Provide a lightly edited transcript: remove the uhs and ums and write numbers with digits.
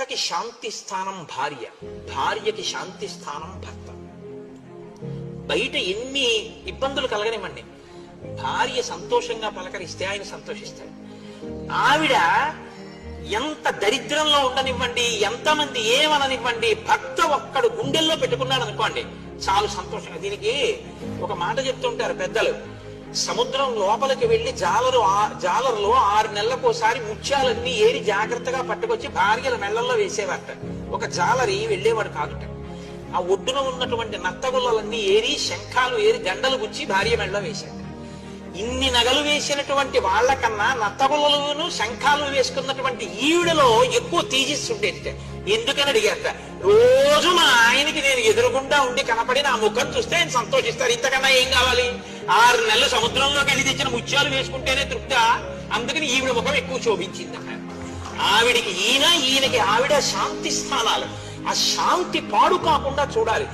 భర్తకి శాంతి స్థానం భార్య, భార్యకి శాంతి స్థానం భర్త. బయట ఎన్ని ఇబ్బందులు కలగనివ్వండి, భార్య సంతోషంగా పలకరిస్తే ఆయన సంతోషిస్తాడు. ఆవిడ ఎంత దరిద్రంలో ఉండనివ్వండి, ఎంతమంది ఏమననివ్వండి, భర్త ఒక్కడు గుండెల్లో పెట్టుకున్నాడు అనుకోండి చాలు సంతోషంగా. దీనికి ఒక మాట చెప్తుంటారు పెద్దలు, సముద్రం లోపలికి వెళ్లి జాలరులో 6 నెలలకోసారి ముత్యాలన్నీ ఏరి జాగ్రత్తగా పట్టుకొచ్చి భార్యల మెళ్లల్లో వేసేవారట. ఒక జాలరి వెళ్ళేవాడు కాదుట. ఆ ఒడ్డున ఉన్నటువంటి నత్తగుల్లలన్నీ ఏరి, శంఖాలు ఏరి, గండలు గుచ్చి భార్య మెళ్ళ వేశాడు. ఇన్ని నగలు వేసినటువంటి వాళ్ళకన్నా నత్తగుల్లలను శంఖాలు వేసుకున్నటువంటి ఈవిడలో ఎక్కువ తేజస్సుండేట. ఎందుకని అడిగారట. రోజు మా ఆయనకి నేను ఎదురుగుండా ఉండి కనపడి నా ముఖం చూస్తే ఆయన సంతోషిస్తారు, ఇంతకన్నా ఏం కావాలి? 6 నెలలు సముద్రంలోకి వెళ్ళి తెచ్చిన ముత్యాలు వేసుకుంటేనే తృప్త. అందుకని ఈవిడ ముఖం ఎక్కువ శోభించింది. ఆవిడికి ఈయనకి ఆవిడ శాంతి స్థానాలు. ఆ శాంతి పాడు కాకుండా చూడాలి.